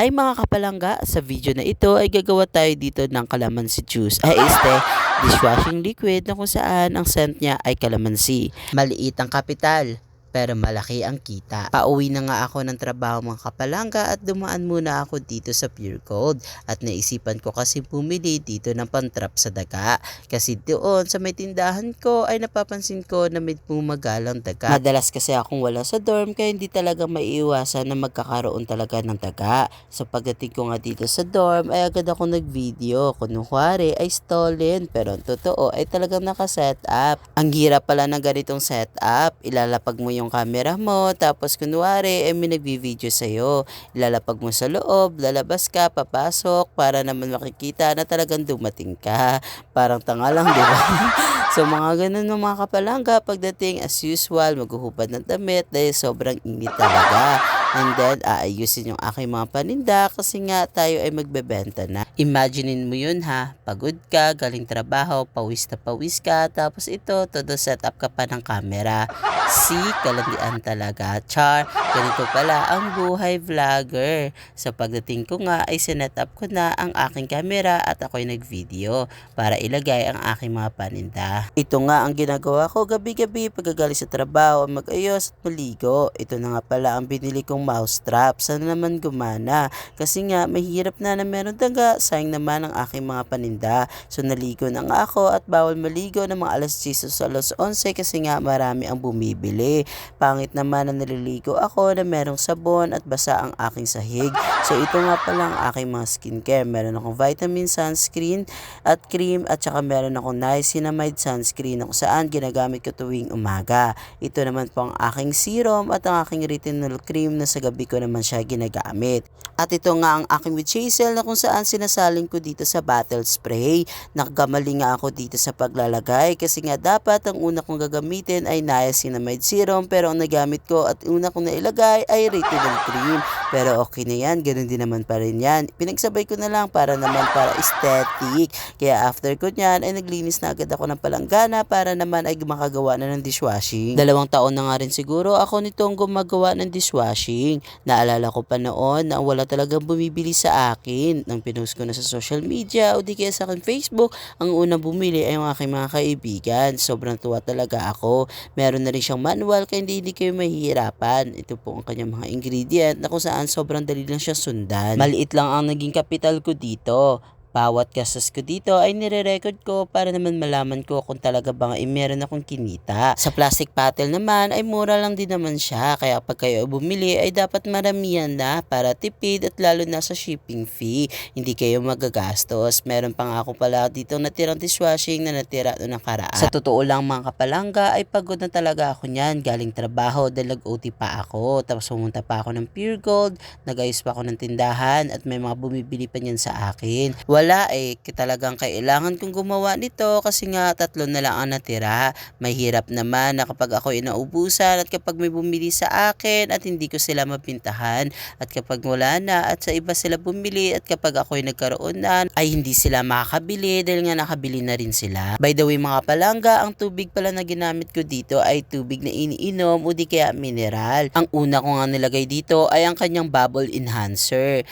Hi mga kapalangga, sa video na ito ay gagawa tayo dito ng kalamansi juice. Dishwashing liquid na kung saan ang scent niya ay kalamansi. Maliit ang kapital, pero malaki ang kita. Pauwi na nga ako ng trabaho mga kapalangga at dumaan muna ako dito sa Pure Gold. At naisipan ko kasi bumili dito ng pantrap sa daga. Kasi doon sa may tindahan ko ay napapansin ko na may pumagalang daga. Madalas kasi akong wala sa dorm kaya hindi talaga maiiwasan na magkakaroon talaga ng daga. So pagdating ko nga dito sa dorm ay agad ako nag-video. Kunwari ay stolen pero ang totoo ay talagang nakaset up. Ang hirap pala ng ganitong setup. Ilalapag mo yung camera mo tapos kunwari ay may nagvi-video sa'yo. Ilalapag mo sa loob, lalabas ka, papasok para naman makikita na talagang dumating ka. Parang tanga lang, di ba? So mga ganun ng mga kapalangga, pagdating as usual, maghuhubad ng damit dahil sobrang init talaga. And then, aayusin yung aking mga paninda kasi nga tayo ay magbebenta na. Imaginein mo yun ha, pagod ka, galing trabaho, pawis na pawis ka, tapos ito, todo setup ka pa ng camera. Kalandian talaga. Char, ganito pala ang buhay vlogger. So pagdating ko nga ay sinet up ko na ang aking camera at ako'y nag-video para ilagay ang aking mga paninda. Ito nga ang ginagawa ko gabi-gabi pagkagaling sa trabaho, mag-ayos at maligo. Ito na nga pala ang binili kong mouse trap. Sana naman gumana. Kasi nga mahirap na meron daga. Sayang naman ang aking mga paninda. So naligo na nga ako at bawal maligo ng mga alas 10 sa alas 11 kasi nga marami ang bumibili. Pangit naman na naliligo ako na merong sabon at basa ang aking sahig. So ito nga pala ang aking mga skincare. Meron akong vitamin sunscreen at cream at saka meron akong niacinamide sunscreen na kung saan ginagamit ko tuwing umaga. Ito naman po ang aking serum at ang aking retinol cream na sa gabi ko naman siya ginagamit. At ito nga ang aking witch hazel na kung saan sinasaling ko dito sa bottle spray. Nakagamali nga ako dito sa paglalagay kasi nga dapat ang una kong gagamitin ay niacinamide serum pero ang nagamit ko at una kong nailagay ay retinol cream. Pero okay na yan, ganun din naman pa rin yan. Pinagsabay ko na lang para naman para aesthetic. Kaya after ko nyan ay naglinis na agad ako ng palanggana para naman ay makagawa na ng dishwashing. 2 taon na nga rin siguro ako nitong gumagawa ng dishwashing. Naalala ko pa noon na wala talagang bumibili sa akin. Nang pinost ko na sa social media o di kaya sa aking Facebook, ang unang bumili ay ang aking mga kaibigan. Sobrang tuwa talaga ako. Meron na rin siyang manual kaya hindi kayo mahihirapan. Ito po ang kanyang mga ingredient na kung saan sobrang dali lang siya sundan. Maliit lang ang naging kapital ko dito. Bawat gastos ko dito ay nire-record ko para naman malaman ko kung talaga bang meron akong kinita. Sa plastic bottle naman ay mura lang din naman siya. Kaya pag kayo bumili ay dapat maramihan na para tipid at lalo na sa shipping fee. Hindi kayo magagastos. Meron pa nga ako pala dito natirang dishwashing na natira noong nakaraan. Sa totoo lang mga kapalangga ay pagod na talaga ako niyan. Galing trabaho dahil nag-OT pa ako. Tapos pumunta pa ako ng Pure Gold. Nag-ayos pa ako ng tindahan at may mga bumibili pa niyan sa akin. Wala talagang kailangan kong gumawa nito kasi nga 3 na lang ang natira. Mahirap naman na kapag ako inaubusan at kapag may bumili sa akin at hindi ko sila mapintahan at kapag wala na at sa iba sila bumili at kapag ako nagkaroon na ay hindi sila makakabili dahil nga nakabili na rin sila. By the way mga palangga, ang tubig pala na ginamit ko dito ay tubig na iniinom o di kaya mineral. Ang una ko nga nilagay dito ay ang kanyang bubble enhancer.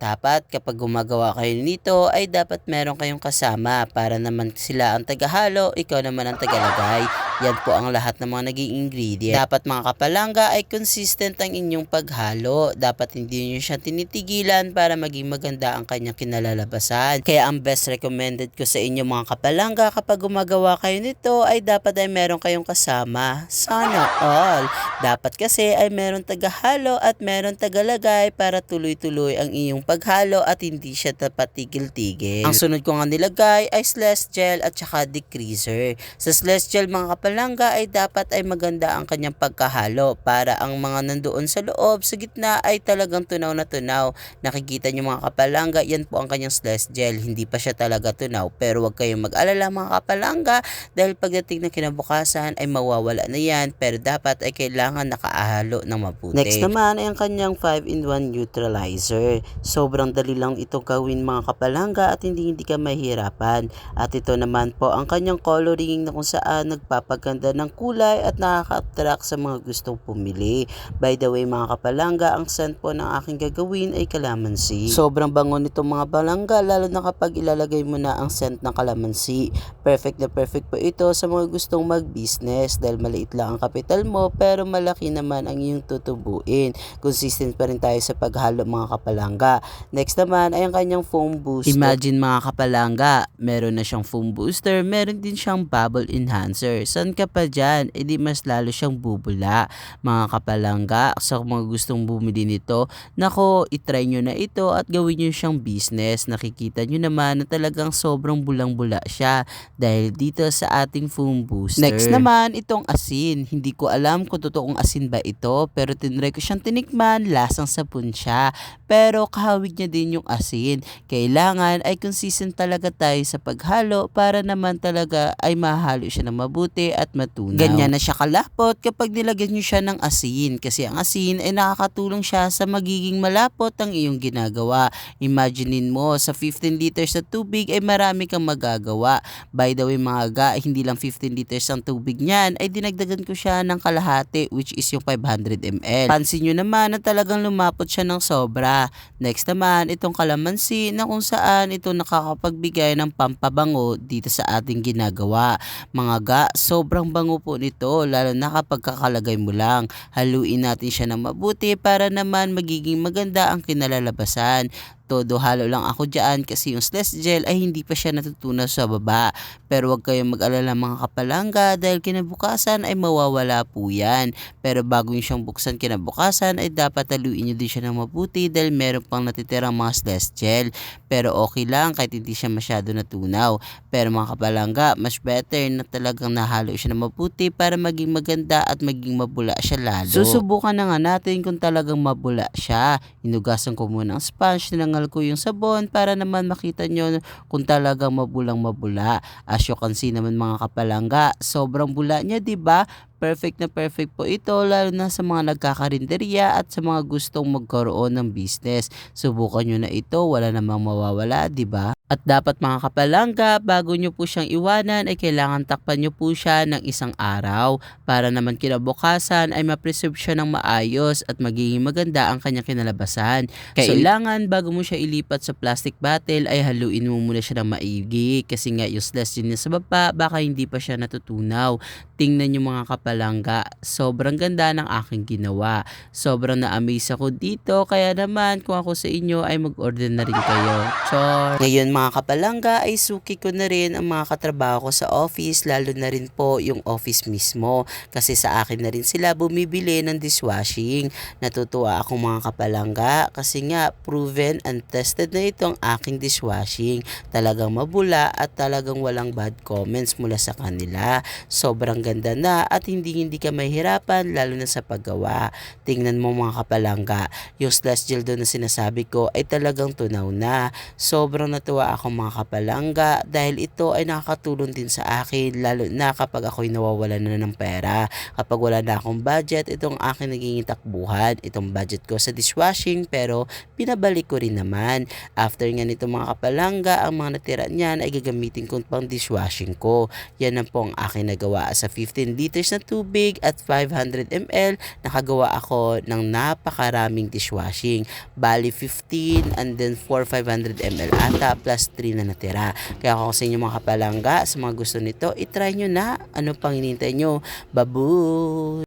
Dapat kapag gumagawa kayo nito ay dapat meron kayong kasama para naman sila ang tagahalo, ikaw naman ang tagalagay. Yan po ang lahat ng mga naging ingredient. Dapat mga kapalangga ay consistent ang inyong paghalo. Dapat hindi nyo siya tinitigilan para maging maganda ang kanyang kinalalabasan. Kaya ang best recommended ko sa inyo mga kapalangga kapag gumagawa kayo nito ay dapat ay meron kayong kasama. Sana all. Dapat kasi ay meron tagahalo at meron tagalagay para tuloy-tuloy ang inyong paghalo at hindi siya patigil-tigil. Ang sunod ko nga nilagay ay slash gel at saka degreaser. Sa slash gel mga kapalangga ay dapat ay maganda ang kanyang pagkahalo para ang mga nandoon sa loob sa gitna ay talagang tunaw na tunaw. Nakikita nyo mga kapalangga, yan po ang kanyang slash gel. Hindi pa siya talaga tunaw pero huwag kayong mag-alala mga kapalangga dahil pagdating ng kinabukasan ay mawawala na yan pero dapat ay kailangan nakaahalo ng mabuti. Next naman ay ang kanyang 5-in-1 neutralizer. Sobrang dali lang ito gawin mga kapalangga at hindi ka mahihirapan. At ito naman po ang kanyang coloring na kung saan nagpapaganda ng kulay at nakaka-attract sa mga gustong pumili. By the way mga kapalangga, ang scent po ng aking gagawin ay calamansi. Sobrang bango nito mga palangga, lalo na kapag ilalagay mo na ang scent ng calamansi. Perfect na perfect po ito sa mga gustong mag-business dahil maliit lang ang kapital mo pero malaki naman ang iyong tutubuin. Consistent pa rin tayo sa paghalo mga kapalangga. Next naman ay ang kanyang foam booster. Imagine mga kapalangga, meron na siyang foam booster, meron din siyang bubble enhancer. San ka pa dyan? E di mas lalo siyang bubula. Mga kapalangga, sa mga gustong bumili nito, nako, itry nyo na ito at gawin nyo siyang business. Nakikita nyo naman na talagang sobrang bulang-bula siya dahil dito sa ating foam booster. Next naman, itong asin. Hindi ko alam kung totoong asin ba ito, pero tinry ko siyang tinikman, lasang sabon siya. Pero kahawig niya din yung asin. Kailangan ay consistent talaga tayo sa paghalo para naman talaga ay mahalo siya ng mabuti at matunaw. Ganyan na siya kalapot kapag nilagyan nyo siya ng asin, kasi ang asin ay nakakatulong siya sa magiging malapot ang iyong ginagawa. Imaginein mo, sa 15 liters na tubig ay marami kang magagawa. By the way mga ga, hindi lang 15 liters ang tubig niyan, ay dinagdagan ko siya ng kalahati, which is yung 500 ml. Pansin nyo naman na talagang lumapot siya ng sobra. Next naman, itong calamansi na kung saan ito nakakapagbigay ng pampabango dito sa ating ginagawa. Mga ga, sobrang bango po nito, lalo na kapag kakalagay mo lang. Haluin natin siya ng mabuti para naman magiging maganda ang kinalalabasan. Todo halo lang ako dyan kasi yung Celestial ay hindi pa siya natutunaw sa baba. Pero huwag kayong mag-alala mga kapalangga dahil kinabukasan ay mawawala po yan. Pero bago nyo siyang buksan kinabukasan ay dapat haluin nyo din siya ng mabuti dahil meron pang natitirang mga Celestial. Pero okay lang kahit hindi siya masyado natunaw. Pero mga kapalangga, mas better na talagang nahalo siya ng mabuti para maging maganda at maging mabula siya lalo. Susubukan na nga natin kung talagang mabula siya. Inugasan ko muna ang sponge, tinangal ko yung sabon para naman makita nyo kung talagang mabulang mabula. As you can see naman mga kapalangga, sobrang bula niya, diba? Perfect na perfect po ito lalo na sa mga nagkakarinderya at sa mga gustong magkaroon ng business. Subukan nyo na ito, wala namang mawawala, diba? At dapat mga kapalangga, bago nyo po siyang iwanan ay kailangan takpan nyo po siya ng isang araw para naman kinabukasan ay ma-preserve siya ng maayos at magiging maganda ang kanyang kinalabasan. Kailangan bago mo siya ilipat sa plastic bottle ay haluin mo muna siya ng maigi kasi nga useless din niya sa baba, baka hindi pa siya natutunaw. Tingnan nyo mga kapalangga, sobrang ganda ng aking ginawa. Sobrang na-amaze ako dito, kaya naman kung ako sa inyo ay mag-order na rin kayo. Char! Ngayon mga kapalangga ay suki ko na rin ang mga katrabaho ko sa office, lalo na rin po yung office mismo. Kasi sa akin na rin sila bumibili ng dishwashing. Natutuwa ako mga kapalangga kasi nga proven and tested na itong aking dishwashing. Talagang mabula at talagang walang bad comments mula sa kanila. Sobrang ganda na at hindi ka mahirapan lalo na sa paggawa. Tingnan mo mga kapalangga, yung Celestial doon na sinasabi ko ay talagang tunaw na. Sobrang natuwa ako mga kapalangga dahil ito ay nakakatulong din sa akin lalo na kapag ako'y nawawalan na ng pera. Kapag wala na akong budget, itong aking naging takbuhan, itong budget ko sa dishwashing, pero pinabalik ko rin naman. After nga nito mga kapalangga, ang mga natira niyan ay gagamitin ko pang dishwashing ko. Yan na po ang aking nagawa. Sa 15 liters na tubig at 500 ml, nakagawa ako ng napakaraming dishwashing. Bali 15 and then 500 ml ata plus 3 na natira. Kaya ako sa inyo mga kapalangga, sa mga gusto nito, itry nyo na. Ano pang hinihintay nyo? Babu!